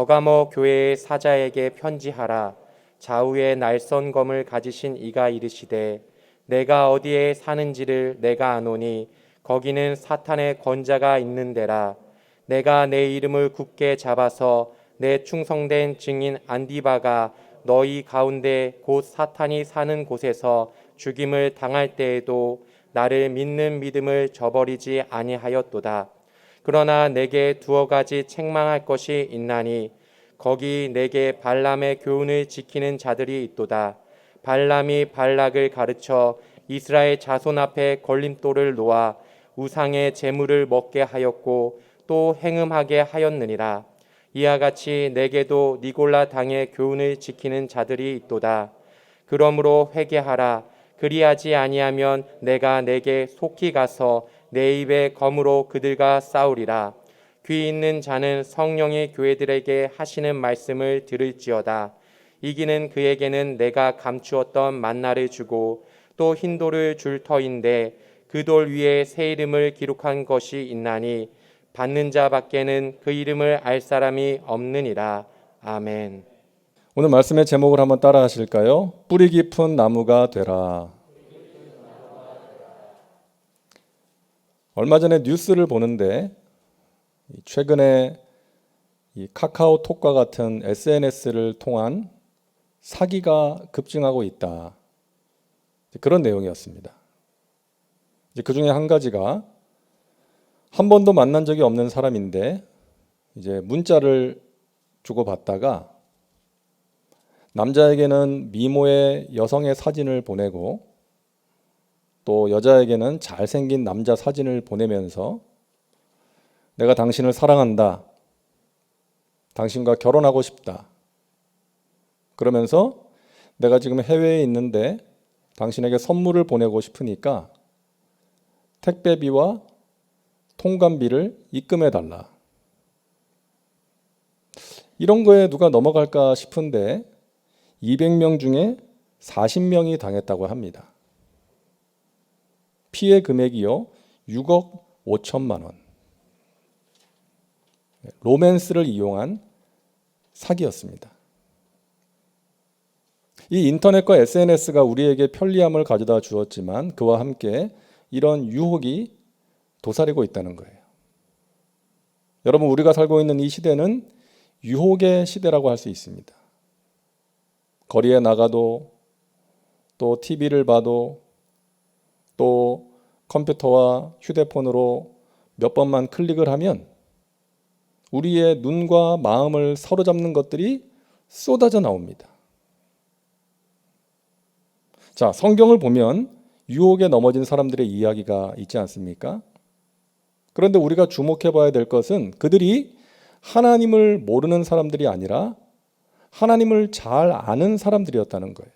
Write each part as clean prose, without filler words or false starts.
버가모 교회의 사자에게 편지하라. 좌우에 날선검을 가지신 이가 이르시되 내가 어디에 사는지를 내가 아노니 거기는 사탄의 권자가 있는 데라. 내가 내 이름을 굳게 잡아서 내 충성된 증인 안디바가 너희 가운데 곧 사탄이 사는 곳에서 죽임을 당할 때에도 나를 믿는 믿음을 저버리지 아니하였도다. 그러나 내게 두어 가지 책망할 것이 있나니 거기 내게 발람의 교훈을 지키는 자들이 있도다. 발람이 발락을 가르쳐 이스라엘 자손 앞에 걸림돌을 놓아 우상의 제물을 먹게 하였고 또 행음하게 하였느니라. 이와 같이 내게도 니골라 당의 교훈을 지키는 자들이 있도다. 그러므로 회개하라. 그리하지 아니하면 내가 내게 속히 가서 내 입의 검으로 그들과 싸우리라. 귀 있는 자는 성령이 교회들에게 하시는 말씀을 들을지어다. 이기는 그에게는 내가 감추었던 만나를 주고 또 흰돌을 줄 터인데 그 돌 위에 새 이름을 기록한 것이 있나니 받는 자밖에는 그 이름을 알 사람이 없느니라. 아멘. 오늘 말씀의 제목을 한번 따라 하실까요? 뿌리 깊은 나무가 되라. 얼마 전에 뉴스를 보는데 최근에 이 카카오톡과 같은 SNS를 통한 사기가 급증하고 있다. 그런 내용이었습니다. 그 중에 한 가지가 한 번도 만난 적이 없는 사람인데 이제 문자를 주고받다가 남자에게는 미모의 여성의 사진을 보내고 또 여자에게는 잘생긴 남자 사진을 보내면서 내가 당신을 사랑한다. 당신과 결혼하고 싶다. 그러면서 내가 지금 해외에 있는데 당신에게 선물을 보내고 싶으니까 택배비와 통관비를 입금해 달라. 이런 거에 누가 넘어갈까 싶은데 200명 중에 40명이 당했다고 합니다. 피해 금액이요 6억 5천만 원. 로맨스를 이용한 사기였습니다. 이 인터넷과 SNS가 우리에게 편리함을 가져다 주었지만 그와 함께 이런 유혹이 도사리고 있다는 거예요. 여러분, 우리가 살고 있는 이 시대는 유혹의 시대라고 할 수 있습니다. 거리에 나가도 또 TV를 봐도 또 컴퓨터와 휴대폰으로 몇 번만 클릭을 하면 우리의 눈과 마음을 사로잡는 것들이 쏟아져 나옵니다. 자, 성경을 보면 유혹에 넘어진 사람들의 이야기가 있지 않습니까? 그런데 우리가 주목해 봐야 될 것은 그들이 하나님을 모르는 사람들이 아니라 하나님을 잘 아는 사람들이었다는 거예요.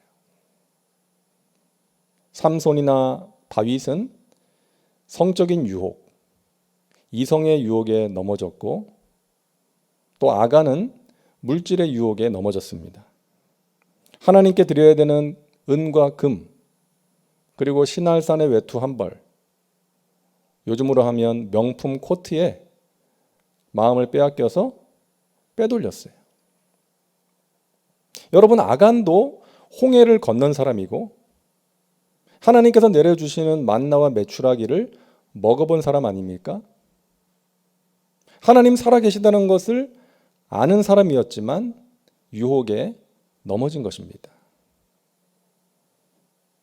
삼손이나 다윗은 성적인 유혹, 이성의 유혹에 넘어졌고 또 아간은 물질의 유혹에 넘어졌습니다. 하나님께 드려야 되는 은과 금, 그리고 신할산의 외투 한 벌, 요즘으로 하면 명품 코트에 마음을 빼앗겨서 빼돌렸어요. 여러분, 아간도 홍해를 건넌 사람이고 하나님께서 내려주시는 만나와 메추라기를 먹어본 사람 아닙니까? 하나님 살아계시다는 것을 아는 사람이었지만 유혹에 넘어진 것입니다.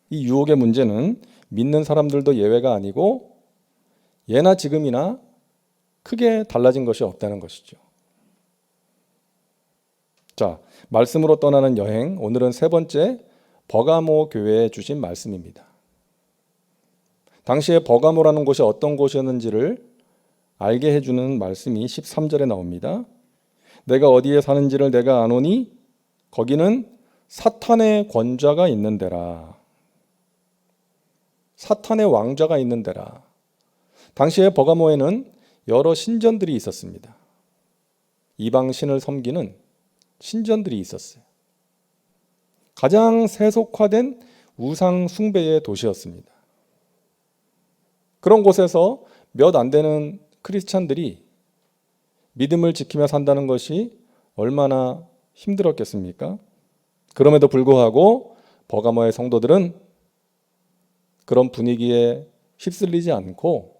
이 유혹의 문제는 믿는 사람들도 예외가 아니고 예나 지금이나 크게 달라진 것이 없다는 것이죠. 자, 말씀으로 떠나는 여행, 오늘은 세 번째 버가모 교회에 주신 말씀입니다. 당시에 버가모라는 곳이 어떤 곳이었는지를 알게 해주는 말씀이 13절에 나옵니다. 내가 어디에 사는지를 내가 아노니 거기는 사탄의 권좌가 있는 데라. 사탄의 왕좌가 있는 데라. 당시에 버가모에는 여러 신전들이 있었습니다. 이방 신을 섬기는 신전들이 있었어요. 가장 세속화된 우상 숭배의 도시였습니다. 그런 곳에서 몇 안 되는 크리스찬들이 믿음을 지키며 산다는 것이 얼마나 힘들었겠습니까? 그럼에도 불구하고 버가모의 성도들은 그런 분위기에 휩쓸리지 않고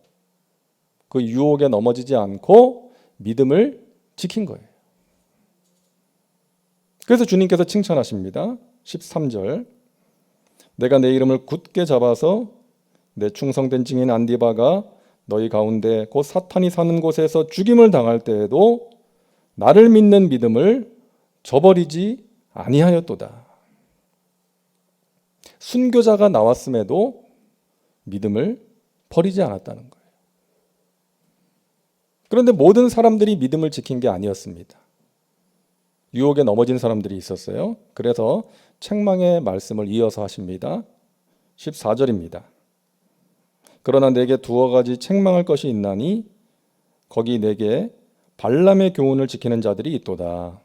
그 유혹에 넘어지지 않고 믿음을 지킨 거예요. 그래서 주님께서 칭찬하십니다. 13절 내가 내 이름을 굳게 잡아서 내 충성된 증인 안디바가 너희 가운데 곧 사탄이 사는 곳에서 죽임을 당할 때에도 나를 믿는 믿음을 저버리지 아니하였도다. 순교자가 나왔음에도 믿음을 버리지 않았다는 거예요. 그런데 모든 사람들이 믿음을 지킨 게 아니었습니다. 유혹에 넘어진 사람들이 있었어요. 그래서 책망의 말씀을 이어서 하십니다. 14절입니다. 그러나 내게 두어 가지 책망할 것이 있나니 거기 내게 발람의 교훈을 지키는 자들이 있도다.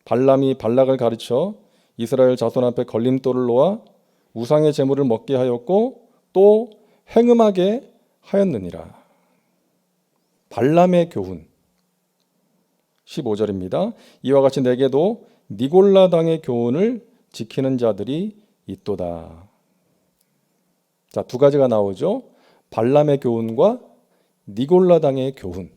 발람이 발락을 가르쳐 이스라엘 자손 앞에 걸림돌을 놓아 우상의 제물을 먹게 하였고 또 행음하게 하였느니라. 발람의 교훈 15절입니다. 이와 같이 내게도 니골라 당의 교훈을 지키는 자들이 있도다. 자, 두 가지가 나오죠. 발람의 교훈과 니골라 당의 교훈.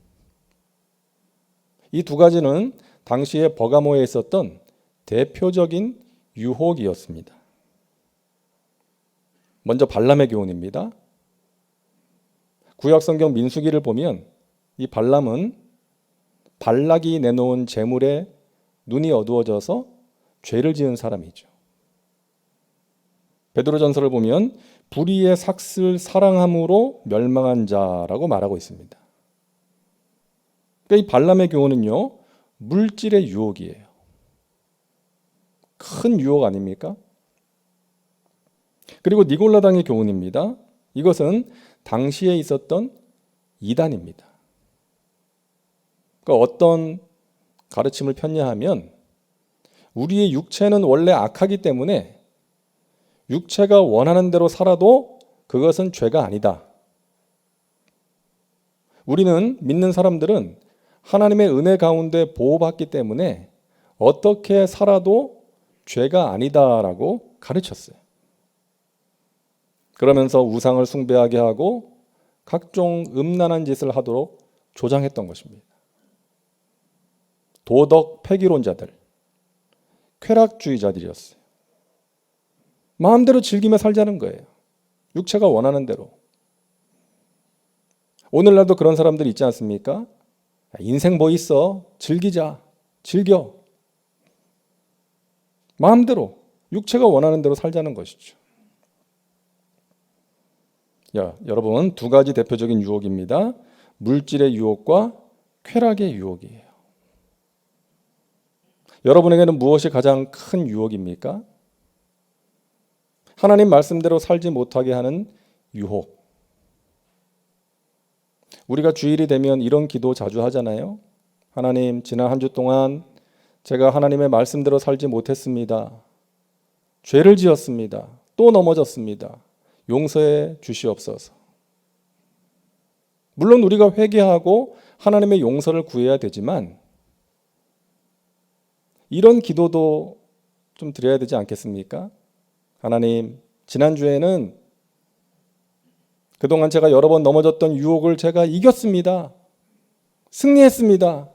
이 두 가지는 당시에 버가모에 있었던 대표적인 유혹이었습니다. 먼저 발람의 교훈입니다. 구약성경 민수기를 보면 이 발람은 발락이 내놓은 제물에 눈이 어두워져서 죄를 지은 사람이죠. 베드로전서를 보면 불의의 삭슬 사랑함으로 멸망한 자라고 말하고 있습니다. 그러니까 이 발람의 교훈은요, 물질의 유혹이에요. 큰 유혹 아닙니까? 그리고 니골라당의 교훈입니다. 이것은 당시에 있었던 이단입니다. 그러니까 어떤 가르침을 폈냐하면 우리의 육체는 원래 악하기 때문에 육체가 원하는 대로 살아도 그것은 죄가 아니다. 우리는 믿는 사람들은 하나님의 은혜 가운데 보호받기 때문에 어떻게 살아도 죄가 아니다라고 가르쳤어요. 그러면서 우상을 숭배하게 하고 각종 음란한 짓을 하도록 조장했던 것입니다. 도덕 폐기론자들, 쾌락주의자들이었어요. 마음대로 즐기며 살자는 거예요. 육체가 원하는 대로. 오늘날도 그런 사람들 있지 않습니까? 인생 뭐 있어? 즐기자. 즐겨. 마음대로 육체가 원하는 대로 살자는 것이죠. 여러분, 두 가지 대표적인 유혹입니다. 물질의 유혹과 쾌락의 유혹이에요. 여러분에게는 무엇이 가장 큰 유혹입니까? 하나님 말씀대로 살지 못하게 하는 유혹. 우리가 주일이 되면 이런 기도 자주 하잖아요. 하나님, 지난 한 주 동안 제가 하나님의 말씀대로 살지 못했습니다. 죄를 지었습니다. 또 넘어졌습니다. 용서해 주시옵소서. 물론 우리가 회개하고 하나님의 용서를 구해야 되지만 이런 기도도 좀 드려야 되지 않겠습니까? 하나님, 지난주에는 그동안 제가 여러 번 넘어졌던 유혹을 제가 이겼습니다. 승리했습니다.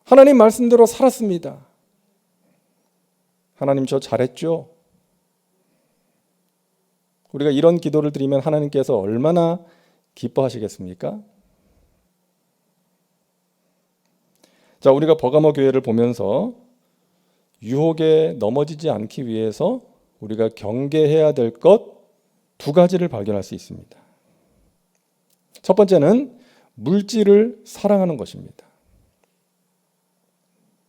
하나님 말씀대로 살았습니다. 하나님, 저 잘했죠? 우리가 이런 기도를 드리면 하나님께서 얼마나 기뻐하시겠습니까? 자, 우리가 버가모 교회를 보면서 유혹에 넘어지지 않기 위해서 우리가 경계해야 될 것 두 가지를 발견할 수 있습니다. 첫 번째는 물질을 사랑하는 것입니다.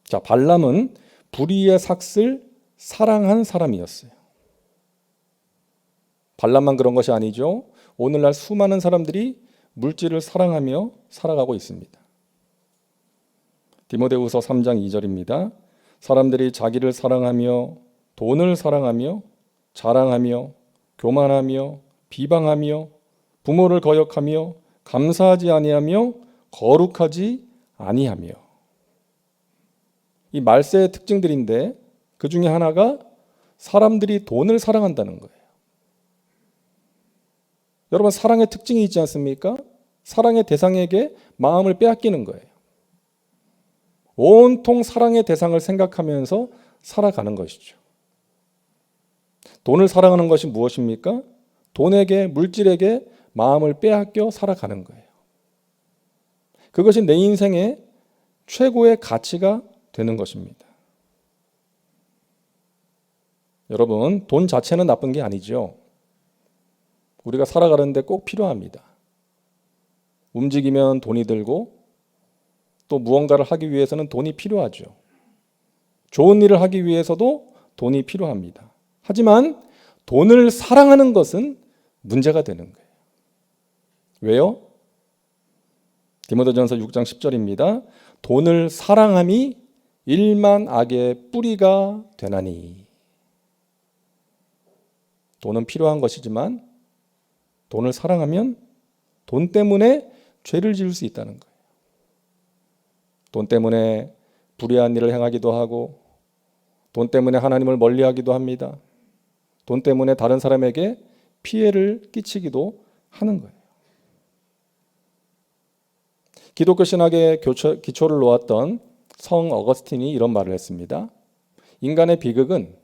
자, 발람은 불의의 삭슬 사랑한 사람이었어요. 발람만 그런 것이 아니죠. 오늘날 수많은 사람들이 물질을 사랑하며 살아가고 있습니다. 디모데후서 3장 2절입니다. 사람들이 자기를 사랑하며 돈을 사랑하며 자랑하며 교만하며 비방하며 부모를 거역하며 감사하지 아니하며 거룩하지 아니하며. 이 말세의 특징들인데 그 중에 하나가 사람들이 돈을 사랑한다는 거예요. 여러분, 사랑의 특징이 있지 않습니까? 사랑의 대상에게 마음을 빼앗기는 거예요. 온통 사랑의 대상을 생각하면서 살아가는 것이죠. 돈을 사랑하는 것이 무엇입니까? 돈에게, 물질에게 마음을 빼앗겨 살아가는 거예요. 그것이 내 인생의 최고의 가치가 되는 것입니다. 여러분, 돈 자체는 나쁜 게 아니죠. 우리가 살아가는데 꼭 필요합니다. 움직이면 돈이 들고 또 무언가를 하기 위해서는 돈이 필요하죠. 좋은 일을 하기 위해서도 돈이 필요합니다. 하지만 돈을 사랑하는 것은 문제가 되는 거예요. 왜요? 디모데전서 6장 10절입니다. 돈을 사랑함이 일만 악의 뿌리가 되나니. 돈은 필요한 것이지만 돈을 사랑하면 돈 때문에 죄를 지을 수 있다는 거예요. 돈 때문에 불의한 일을 행하기도 하고 돈 때문에 하나님을 멀리하기도 합니다. 돈 때문에 다른 사람에게 피해를 끼치기도 하는 거예요. 기독교 신학의 기초를 놓았던 성 어거스틴이 이런 말을 했습니다. 인간의 비극은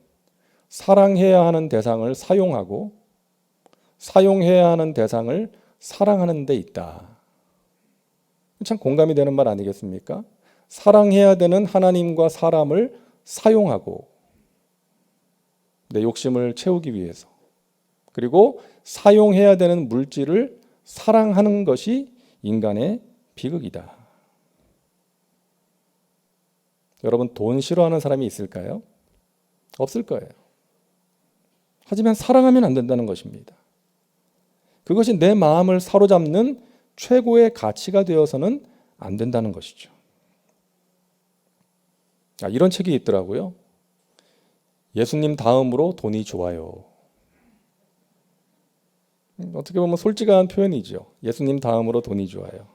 사랑해야 하는 대상을 사용하고 사용해야 하는 대상을 사랑하는 데 있다. 참 공감이 되는 말 아니겠습니까? 사랑해야 되는 하나님과 사람을 사용하고 내 욕심을 채우기 위해서, 그리고 사용해야 되는 물질을 사랑하는 것이 인간의 비극이다. 여러분, 돈 싫어하는 사람이 있을까요? 없을 거예요. 하지만 사랑하면 안 된다는 것입니다. 그것이 내 마음을 사로잡는 최고의 가치가 되어서는 안 된다는 것이죠. 이런 책이 있더라고요. 예수님 다음으로 돈이 좋아요. 어떻게 보면 솔직한 표현이죠. 예수님 다음으로 돈이 좋아요.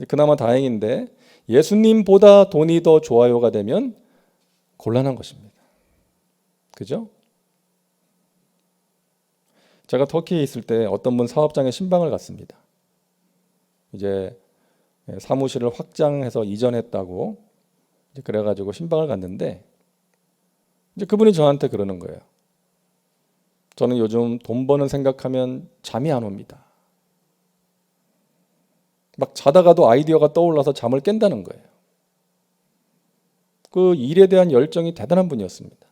그나마 다행인데 예수님보다 돈이 더 좋아요가 되면 곤란한 것입니다. 그죠? 제가 터키에 있을 때 어떤 분 사업장에 신방을 갔습니다. 이제 사무실을 확장해서 이전했다고 그래가지고 신방을 갔는데 이제 그분이 저한테 그러는 거예요. 저는 요즘 돈 버는 생각하면 잠이 안 옵니다. 막 자다가도 아이디어가 떠올라서 잠을 깬다는 거예요. 그 일에 대한 열정이 대단한 분이었습니다.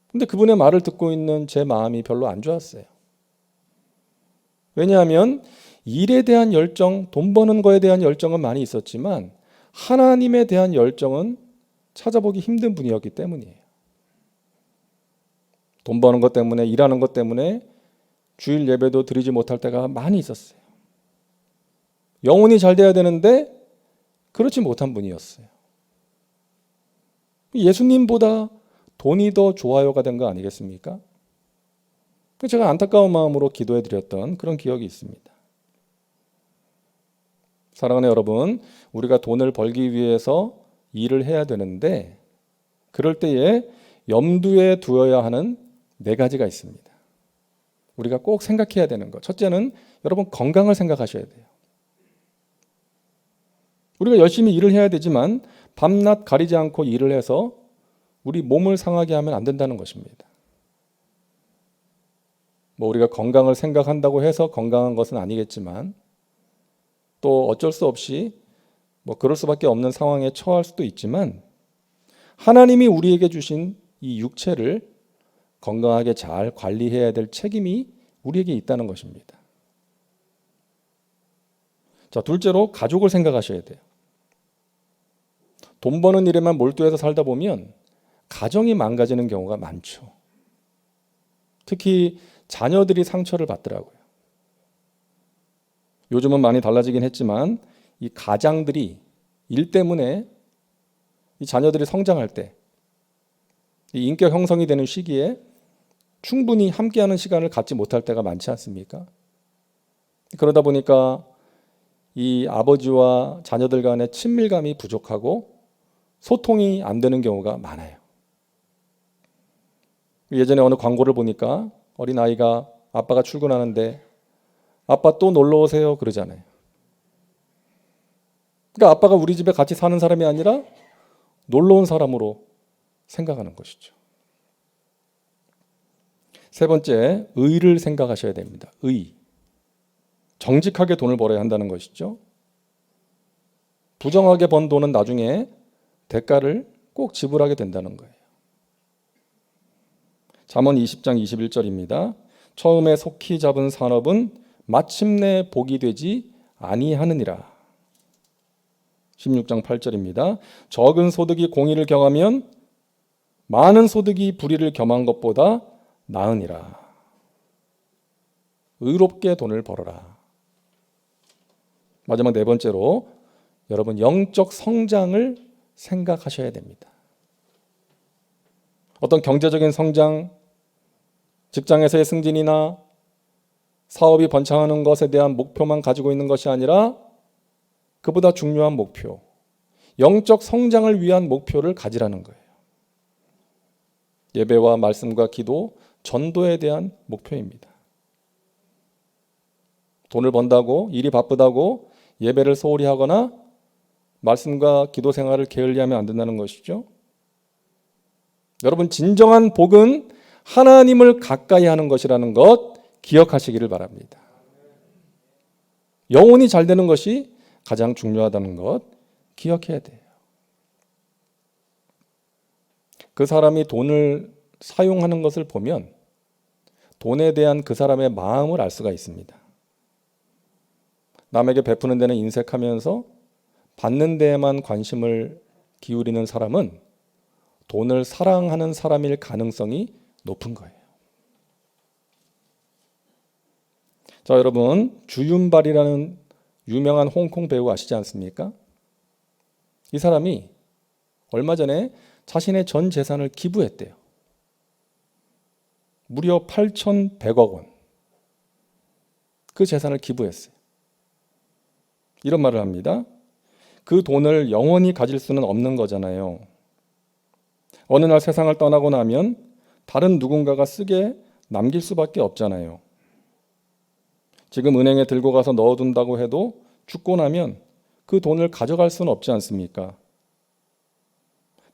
근데 그분의 말을 듣고 있는 제 마음이 별로 안 좋았어요. 왜냐하면 일에 대한 열정, 돈 버는 거에 대한 열정은 많이 있었지만 하나님에 대한 열정은 찾아보기 힘든 분이었기 때문이에요. 돈 버는 것 때문에, 일하는 것 때문에 주일 예배도 드리지 못할 때가 많이 있었어요. 영혼이 잘 돼야 되는데 그렇지 못한 분이었어요. 예수님보다 돈이 더 좋아요가 된 거 아니겠습니까? 제가 안타까운 마음으로 기도해 드렸던 그런 기억이 있습니다. 사랑하는 여러분, 우리가 돈을 벌기 위해서 일을 해야 되는데 그럴 때에 염두에 두어야 하는 4가지가 있습니다. 우리가 꼭 생각해야 되는 것. 첫째는 여러분 건강을 생각하셔야 돼요. 우리가 열심히 일을 해야 되지만 밤낮 가리지 않고 일을 해서 우리 몸을 상하게 하면 안 된다는 것입니다. 우리가 건강을 생각한다고 해서 건강한 것은 아니겠지만 또 어쩔 수 없이 그럴 수밖에 없는 상황에 처할 수도 있지만 하나님이 우리에게 주신 이 육체를 건강하게 잘 관리해야 될 책임이 우리에게 있다는 것입니다. 자, 둘째로 가족을 생각하셔야 돼요. 돈 버는 일에만 몰두해서 살다 보면 가정이 망가지는 경우가 많죠. 특히 자녀들이 상처를 받더라고요. 요즘은 많이 달라지긴 했지만 이 가장들이 일 때문에 이 자녀들이 성장할 때 이 인격 형성이 되는 시기에 충분히 함께하는 시간을 갖지 못할 때가 많지 않습니까? 그러다 보니까 이 아버지와 자녀들 간의 친밀감이 부족하고 소통이 안 되는 경우가 많아요. 예전에 어느 광고를 보니까 어린아이가 아빠가 출근하는데 아빠 또 놀러 오세요 그러잖아요. 그러니까 아빠가 우리 집에 같이 사는 사람이 아니라 놀러 온 사람으로 생각하는 것이죠. 세 번째, 의를 생각하셔야 됩니다. 의. 정직하게 돈을 벌어야 한다는 것이죠. 부정하게 번 돈은 나중에 대가를 꼭 지불하게 된다는 거예요. 잠언 20장 21절입니다. 처음에 속히 잡은 산업은 마침내 복이 되지 아니하느니라. 16장 8절입니다. 적은 소득이 공의를 경하면 많은 소득이 불의를 겸한 것보다 나으니라. 의롭게 돈을 벌어라. 마지막 네 번째로 여러분 영적 성장을 생각하셔야 됩니다. 어떤 경제적인 성장, 직장에서의 승진이나 사업이 번창하는 것에 대한 목표만 가지고 있는 것이 아니라 그보다 중요한 목표, 영적 성장을 위한 목표를 가지라는 거예요. 예배와 말씀과 기도, 전도에 대한 목표입니다. 돈을 번다고, 일이 바쁘다고 예배를 소홀히 하거나 말씀과 기도 생활을 게을리하면 안 된다는 것이죠. 여러분, 진정한 복은 하나님을 가까이 하는 것이라는 것 기억하시기를 바랍니다. 영혼이 잘 되는 것이 가장 중요하다는 것 기억해야 돼요. 그 사람이 돈을 사용하는 것을 보면 돈에 대한 그 사람의 마음을 알 수가 있습니다. 남에게 베푸는 데는 인색하면서 받는 데에만 관심을 기울이는 사람은 돈을 사랑하는 사람일 가능성이 높은 거예요. 자, 여러분, 주윤발이라는 유명한 홍콩 배우 아시지 않습니까? 이 사람이 얼마 전에 자신의 전 재산을 기부했대요. 무려 8,100억 원. 그 재산을 기부했어요. 이런 말을 합니다. 그 돈을 영원히 가질 수는 없는 거잖아요. 어느 날 세상을 떠나고 나면 다른 누군가가 쓰게 남길 수밖에 없잖아요. 지금 은행에 들고 가서 넣어둔다고 해도 죽고 나면 그 돈을 가져갈 수는 없지 않습니까?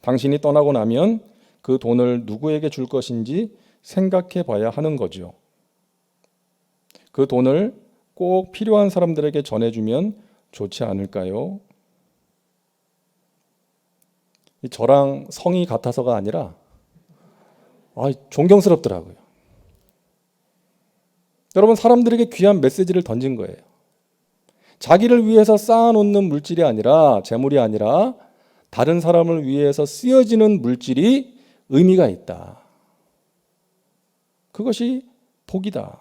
당신이 떠나고 나면 그 돈을 누구에게 줄 것인지 생각해 봐야 하는 거죠. 그 돈을 꼭 필요한 사람들에게 전해주면 좋지 않을까요? 저랑 성이 같아서가 아니라 존경스럽더라고요. 여러분, 사람들에게 귀한 메시지를 던진 거예요. 자기를 위해서 쌓아놓는 물질이 아니라, 재물이 아니라 다른 사람을 위해서 쓰여지는 물질이 의미가 있다. 그것이 복이다.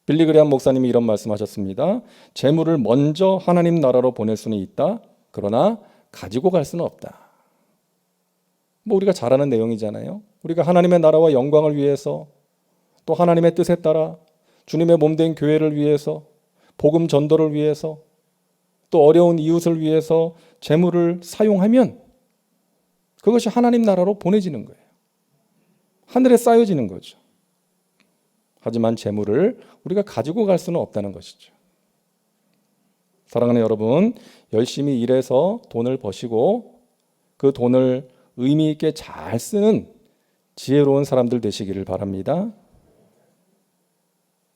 빌리그레암 목사님이 이런 말씀하셨습니다. 재물을 먼저 하나님 나라로 보낼 수는 있다. 그러나 가지고 갈 수는 없다. 우리가 잘 아는 내용이잖아요. 우리가 하나님의 나라와 영광을 위해서, 또 하나님의 뜻에 따라 주님의 몸된 교회를 위해서, 복음 전도를 위해서, 또 어려운 이웃을 위해서 재물을 사용하면 그것이 하나님 나라로 보내지는 거예요. 하늘에 쌓여지는 거죠. 하지만 재물을 우리가 가지고 갈 수는 없다는 것이죠. 사랑하는 여러분, 열심히 일해서 돈을 버시고 그 돈을 의미 있게 잘 쓰는 지혜로운 사람들 되시기를 바랍니다.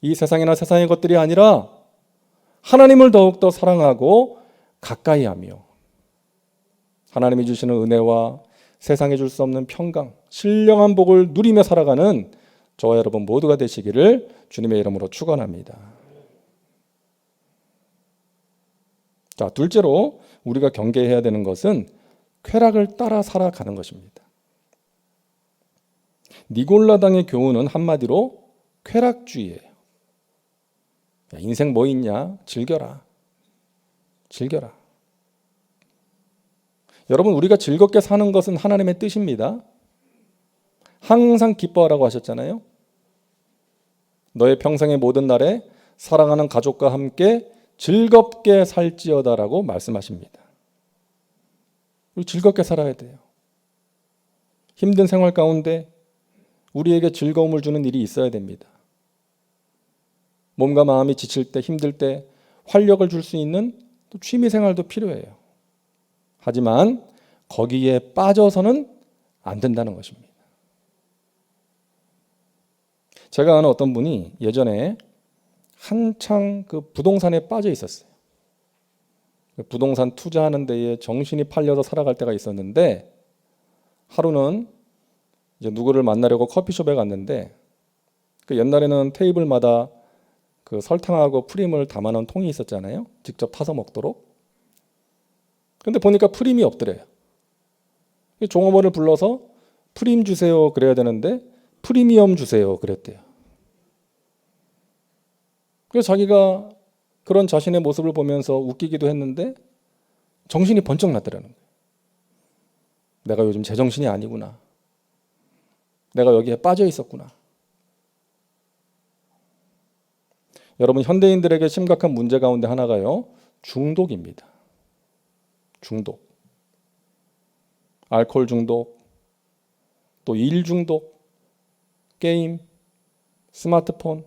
이 세상이나 세상의 것들이 아니라 하나님을 더욱더 사랑하고 가까이 하며 하나님이 주시는 은혜와 세상에 줄 수 없는 평강, 신령한 복을 누리며 살아가는 저와 여러분 모두가 되시기를 주님의 이름으로 축원합니다. 자, 둘째로 우리가 경계해야 되는 것은 쾌락을 따라 살아가는 것입니다. 니골라당의 교훈은 한마디로 쾌락주의예요. 야, 인생 뭐 있냐? 즐겨라. 즐겨라. 여러분, 우리가 즐겁게 사는 것은 하나님의 뜻입니다. 항상 기뻐하라고 하셨잖아요. 너의 평생의 모든 날에 사랑하는 가족과 함께 즐겁게 살지어다라고 말씀하십니다. 그리고 즐겁게 살아야 돼요. 힘든 생활 가운데 우리에게 즐거움을 주는 일이 있어야 됩니다. 몸과 마음이 지칠 때, 힘들 때 활력을 줄 수 있는 또 취미 생활도 필요해요. 하지만 거기에 빠져서는 안 된다는 것입니다. 제가 아는 어떤 분이 예전에 한창 그 부동산에 빠져 있었어요. 부동산 투자하는 데에 정신이 팔려서 살아갈 때가 있었는데, 하루는 이제 누구를 만나려고 커피숍에 갔는데, 그 옛날에는 테이블마다 그 설탕하고 프림을 담아놓은 통이 있었잖아요. 직접 타서 먹도록. 근데 보니까 프림이 없더래요. 종업원을 불러서 프림 주세요 그래야 되는데 프리미엄 주세요 그랬대요. 그래서 자기가 그런 자신의 모습을 보면서 웃기기도 했는데 정신이 번쩍 났더라는 거예요. 내가 요즘 제정신이 아니구나. 내가 여기에 빠져 있었구나. 여러분, 현대인들에게 심각한 문제 가운데 하나가요, 중독입니다. 중독. 알코올 중독, 또 일 중독, 게임, 스마트폰.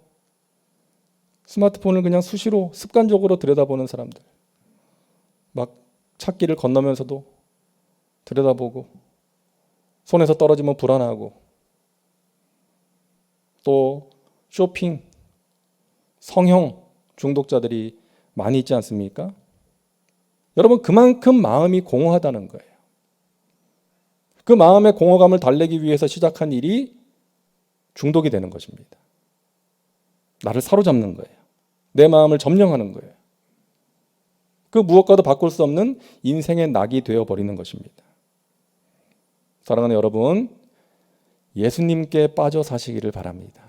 스마트폰을 그냥 수시로 습관적으로 들여다보는 사람들. 막 찾기를 건너면서도 들여다보고, 손에서 떨어지면 불안하고, 또 쇼핑, 성형 중독자들이 많이 있지 않습니까? 여러분, 그만큼 마음이 공허하다는 거예요. 그 마음의 공허감을 달래기 위해서 시작한 일이 중독이 되는 것입니다. 나를 사로잡는 거예요. 내 마음을 점령하는 거예요. 그 무엇과도 바꿀 수 없는 인생의 낙이 되어버리는 것입니다. 사랑하는 여러분, 예수님께 빠져 사시기를 바랍니다.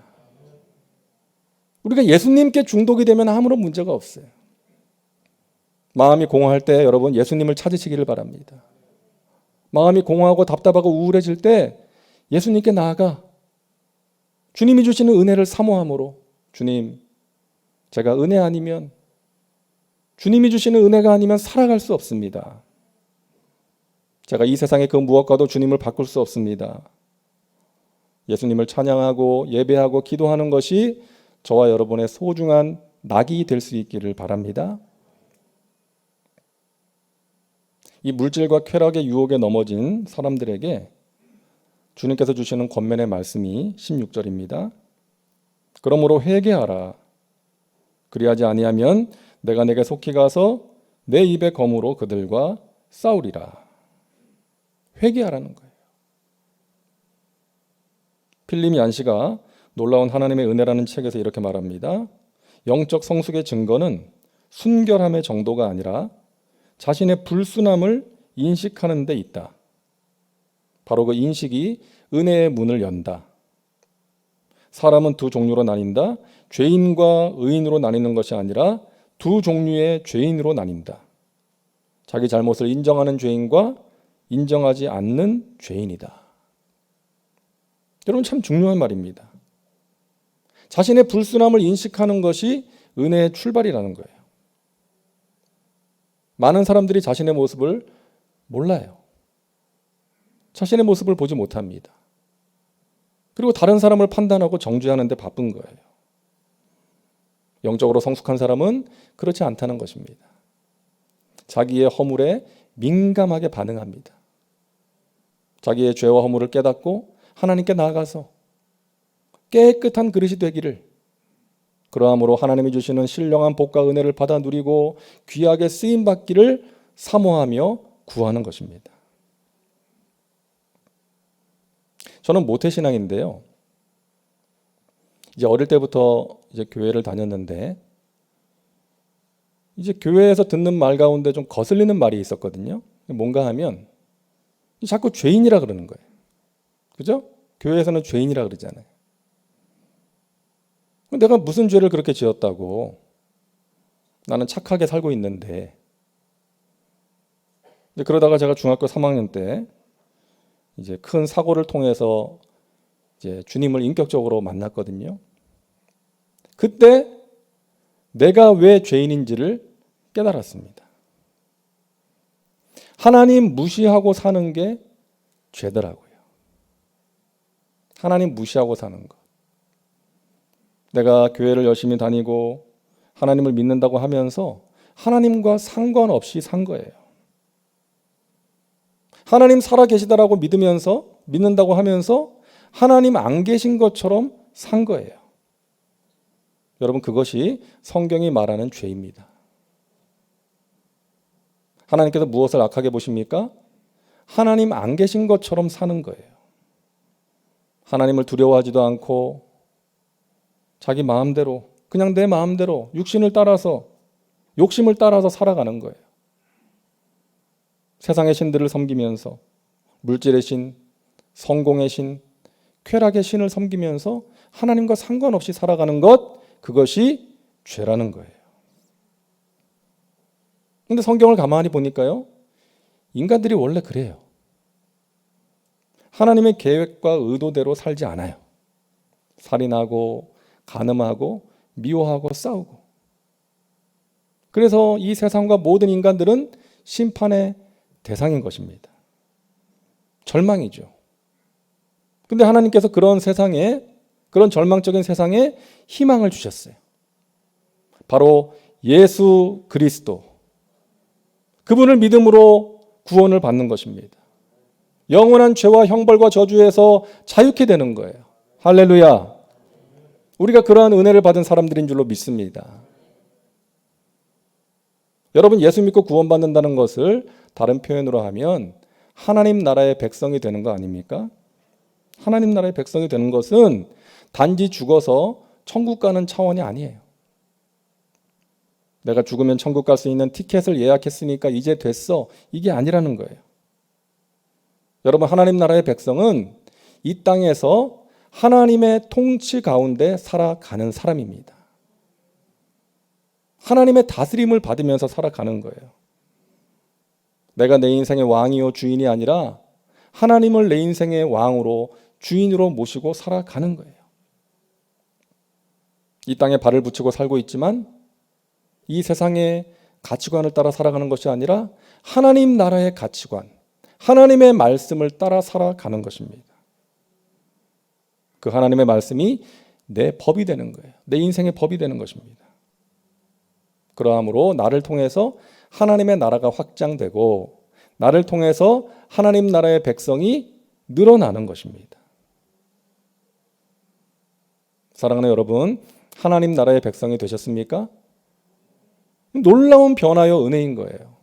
우리가 예수님께 중독이 되면 아무런 문제가 없어요. 마음이 공허할 때 여러분, 예수님을 찾으시기를 바랍니다. 마음이 공허하고 답답하고 우울해질 때 예수님께 나아가 주님이 주시는 은혜를 사모함으로, 주님, 제가 은혜 아니면, 주님이 주시는 은혜가 아니면 살아갈 수 없습니다. 제가 이 세상의 그 무엇과도 주님을 바꿀 수 없습니다. 예수님을 찬양하고 예배하고 기도하는 것이 저와 여러분의 소중한 낙이 될 수 있기를 바랍니다. 이 물질과 쾌락의 유혹에 넘어진 사람들에게 주님께서 주시는 권면의 말씀이 16절입니다. 그러므로 회개하라. 그리하지 아니하면 내가 내게 속히 가서 내 입의 검으로 그들과 싸우리라. 회개하라는 거예요. 필립 얀시가 놀라운 하나님의 은혜라는 책에서 이렇게 말합니다. 영적 성숙의 증거는 순결함의 정도가 아니라 자신의 불순함을 인식하는 데 있다. 바로 그 인식이 은혜의 문을 연다. 사람은 두 종류로 나뉜다. 죄인과 의인으로 나뉘는 것이 아니라 두 종류의 죄인으로 나뉜다. 자기 잘못을 인정하는 죄인과 인정하지 않는 죄인이다. 여러분, 참 중요한 말입니다. 자신의 불순함을 인식하는 것이 은혜의 출발이라는 거예요. 많은 사람들이 자신의 모습을 몰라요. 자신의 모습을 보지 못합니다. 그리고 다른 사람을 판단하고 정죄하는 데 바쁜 거예요. 영적으로 성숙한 사람은 그렇지 않다는 것입니다. 자기의 허물에 민감하게 반응합니다. 자기의 죄와 허물을 깨닫고 하나님께 나아가서 깨끗한 그릇이 되기를, 그러함으로 하나님이 주시는 신령한 복과 은혜를 받아 누리고 귀하게 쓰임받기를 사모하며 구하는 것입니다. 저는 모태신앙인데요. 이제 어릴 때부터 이제 교회를 다녔는데, 이제 교회에서 듣는 말 가운데 좀 거슬리는 말이 있었거든요. 뭔가 하면 자꾸 죄인이라 그러는 거예요. 그죠? 교회에서는 죄인이라 그러잖아요. 내가 무슨 죄를 그렇게 지었다고, 나는 착하게 살고 있는데. 이제 그러다가 제가 중학교 3학년 때 이제 큰 사고를 통해서 이제 주님을 인격적으로 만났거든요. 그때 내가 왜 죄인인지를 깨달았습니다. 하나님 무시하고 사는 게 죄더라고요. 하나님 무시하고 사는 것. 내가 교회를 열심히 다니고 하나님을 믿는다고 하면서 하나님과 상관없이 산 거예요. 하나님 살아 계시다라고 믿는다고 하면서 하나님 안 계신 것처럼 산 거예요. 여러분, 그것이 성경이 말하는 죄입니다. 하나님께서 무엇을 악하게 보십니까? 하나님 안 계신 것처럼 사는 거예요. 하나님을 두려워하지도 않고 자기 마음대로, 그냥 내 마음대로 육신을 따라서, 욕심을 따라서 살아가는 거예요. 세상의 신들을 섬기면서 물질의 신, 성공의 신, 쾌락의 신을 섬기면서 하나님과 상관없이 살아가는 것, 그것이 죄라는 거예요. 근데 성경을 가만히 보니까요, 인간들이 원래 그래요. 하나님의 계획과 의도대로 살지 않아요. 살인하고 간음하고 미워하고 싸우고. 그래서 이 세상과 모든 인간들은 심판의 대상인 것입니다. 절망이죠. 근데 하나님께서 그런 세상에, 그런 절망적인 세상에 희망을 주셨어요. 바로 예수 그리스도. 그분을 믿음으로 구원을 받는 것입니다. 영원한 죄와 형벌과 저주에서 자유케 되는 거예요. 할렐루야. 우리가 그러한 은혜를 받은 사람들인 줄로 믿습니다. 여러분, 예수 믿고 구원받는다는 것을 다른 표현으로 하면 하나님 나라의 백성이 되는 거 아닙니까? 하나님 나라의 백성이 되는 것은 단지 죽어서 천국 가는 차원이 아니에요. 내가 죽으면 천국 갈 수 있는 티켓을 예약했으니까 이제 됐어. 이게 아니라는 거예요. 여러분, 하나님 나라의 백성은 이 땅에서 하나님의 통치 가운데 살아가는 사람입니다. 하나님의 다스림을 받으면서 살아가는 거예요. 내가 내 인생의 왕이요 주인이 아니라 하나님을 내 인생의 왕으로, 주인으로 모시고 살아가는 거예요. 이 땅에 발을 붙이고 살고 있지만 이 세상의 가치관을 따라 살아가는 것이 아니라 하나님 나라의 가치관, 하나님의 말씀을 따라 살아가는 것입니다. 그 하나님의 말씀이 내 법이 되는 거예요. 내 인생의 법이 되는 것입니다. 그러므로 나를 통해서 하나님의 나라가 확장되고 나를 통해서 하나님 나라의 백성이 늘어나는 것입니다. 사랑하는 여러분, 하나님 나라의 백성이 되셨습니까? 놀라운 변화요 은혜인 거예요.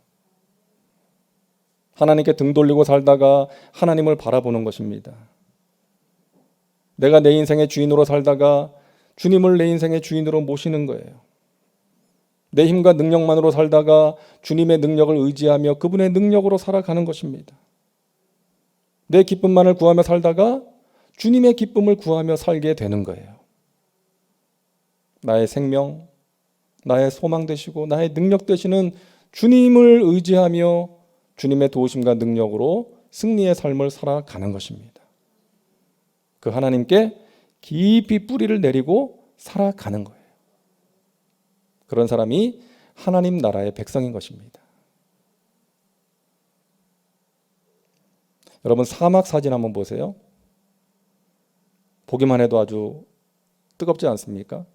하나님께 등 돌리고 살다가 하나님을 바라보는 것입니다. 내가 내 인생의 주인으로 살다가 주님을 내 인생의 주인으로 모시는 거예요. 내 힘과 능력만으로 살다가 주님의 능력을 의지하며 그분의 능력으로 살아가는 것입니다. 내 기쁨만을 구하며 살다가 주님의 기쁨을 구하며 살게 되는 거예요. 나의 생명, 나의 소망 되시고 나의 능력 되시는 주님을 의지하며 주님의 도우심과 능력으로 승리의 삶을 살아가는 것입니다. 그 하나님께 깊이 뿌리를 내리고 살아가는 거예요. 그런 사람이 하나님 나라의 백성인 것입니다. 여러분, 사막 사진 한번 보세요. 보기만 해도 아주 뜨겁지 않습니까?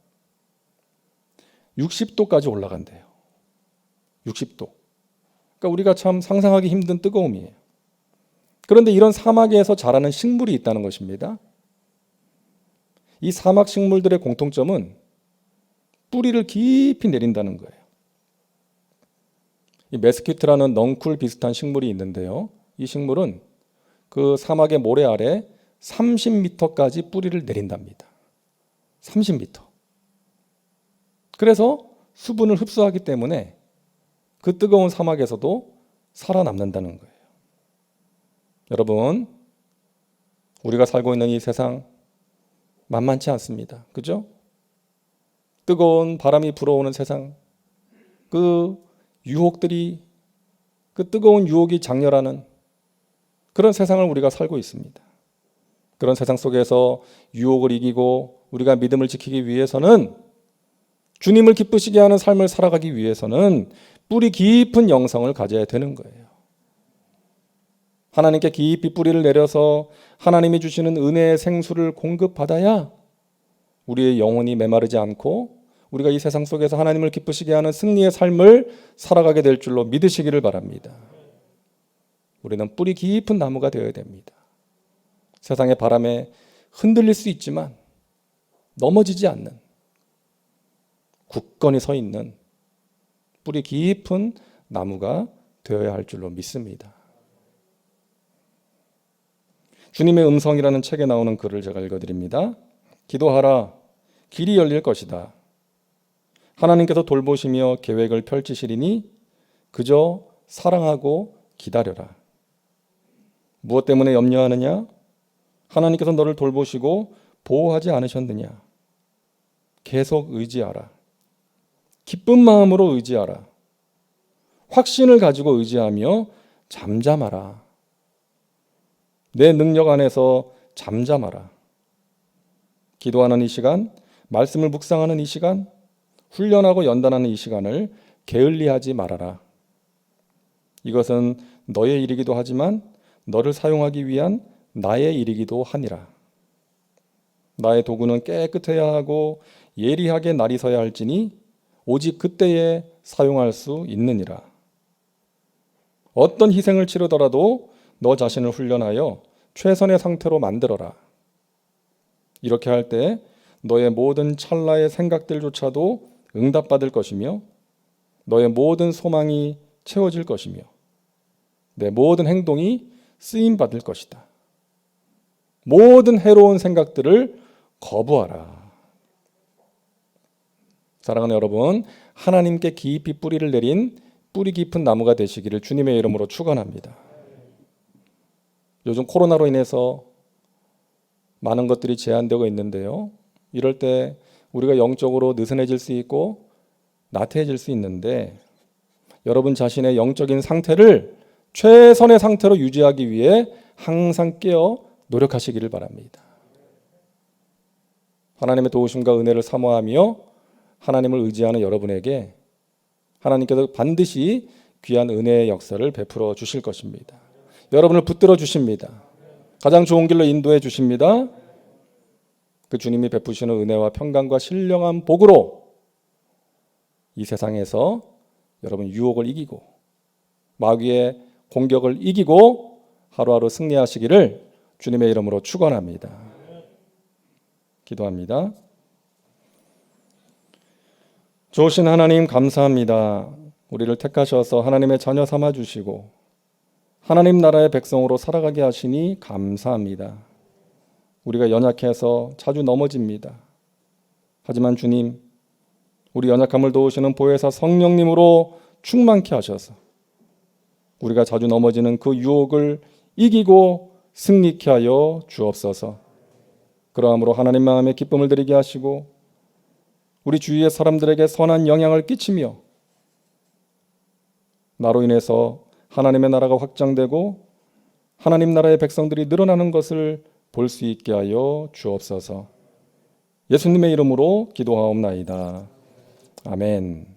60도까지 올라간대요. 60도. 그러니까 우리가 참 상상하기 힘든 뜨거움이에요. 그런데 이런 사막에서 자라는 식물이 있다는 것입니다. 이 사막 식물들의 공통점은 뿌리를 깊이 내린다는 거예요. 이 메스키트라는 넝쿨 비슷한 식물이 있는데요. 이 식물은 그 사막의 모래 아래 30m까지 뿌리를 내린답니다. 30m. 그래서 수분을 흡수하기 때문에 그 뜨거운 사막에서도 살아남는다는 거예요. 여러분, 우리가 살고 있는 이 세상 만만치 않습니다. 그죠? 뜨거운 바람이 불어오는 세상, 그 유혹들이, 그 뜨거운 유혹이 장렬하는 그런 세상을 우리가 살고 있습니다. 그런 세상 속에서 유혹을 이기고 우리가 믿음을 지키기 위해서는, 주님을 기쁘시게 하는 삶을 살아가기 위해서는 뿌리 깊은 영성을 가져야 되는 거예요. 하나님께 깊이 뿌리를 내려서 하나님이 주시는 은혜의 생수를 공급받아야 우리의 영혼이 메마르지 않고 우리가 이 세상 속에서 하나님을 기쁘시게 하는 승리의 삶을 살아가게 될 줄로 믿으시기를 바랍니다. 우리는 뿌리 깊은 나무가 되어야 됩니다. 세상의 바람에 흔들릴 수 있지만 넘어지지 않는, 굳건히 서 있는 뿌리 깊은 나무가 되어야 할 줄로 믿습니다. 주님의 음성이라는 책에 나오는 글을 제가 읽어드립니다. 기도하라, 길이 열릴 것이다. 하나님께서 돌보시며 계획을 펼치시리니 그저 사랑하고 기다려라. 무엇 때문에 염려하느냐? 하나님께서 너를 돌보시고 보호하지 않으셨느냐? 계속 의지하라. 기쁜 마음으로 의지하라. 확신을 가지고 의지하며 잠잠하라. 내 능력 안에서 잠잠하라. 기도하는 이 시간, 말씀을 묵상하는 이 시간, 훈련하고 연단하는 이 시간을 게을리하지 말아라. 이것은 너의 일이기도 하지만 너를 사용하기 위한 나의 일이기도 하니라. 나의 도구는 깨끗해야 하고 예리하게 날이 서야 할지니 오직 그때에 사용할 수 있느니라. 어떤 희생을 치르더라도 너 자신을 훈련하여 최선의 상태로 만들어라. 이렇게 할 때 너의 모든 찰나의 생각들조차도 응답받을 것이며 너의 모든 소망이 채워질 것이며 내 모든 행동이 쓰임받을 것이다. 모든 해로운 생각들을 거부하라. 사랑하는 여러분, 하나님께 깊이 뿌리를 내린 뿌리 깊은 나무가 되시기를 주님의 이름으로 축원합니다. 요즘 코로나로 인해서 많은 것들이 제한되고 있는데요. 이럴 때 우리가 영적으로 느슨해질 수 있고 나태해질 수 있는데 여러분 자신의 영적인 상태를 최선의 상태로 유지하기 위해 항상 깨어 노력하시기를 바랍니다. 하나님의 도우심과 은혜를 사모하며 하나님을 의지하는 여러분에게 하나님께서 반드시 귀한 은혜의 역사를 베풀어 주실 것입니다. 여러분을 붙들어 주십니다. 가장 좋은 길로 인도해 주십니다. 그 주님이 베푸시는 은혜와 평강과 신령한 복으로 이 세상에서 여러분 유혹을 이기고 마귀의 공격을 이기고 하루하루 승리하시기를 주님의 이름으로 축원합니다. 기도합니다. 좋으신 하나님 감사합니다. 우리를 택하셔서 하나님의 자녀 삼아 주시고 하나님 나라의 백성으로 살아가게 하시니 감사합니다. 우리가 연약해서 자주 넘어집니다. 하지만 주님, 우리 연약함을 도우시는 보혜사 성령님으로 충만케 하셔서 우리가 자주 넘어지는 그 유혹을 이기고 승리케 하여 주옵소서. 그러함으로 하나님 마음에 기쁨을 드리게 하시고 우리 주위의 사람들에게 선한 영향을 끼치며 나로 인해서 하나님의 나라가 확장되고 하나님 나라의 백성들이 늘어나는 것을 볼 수 있게 하여 주옵소서. 예수님의 이름으로 기도하옵나이다. 아멘.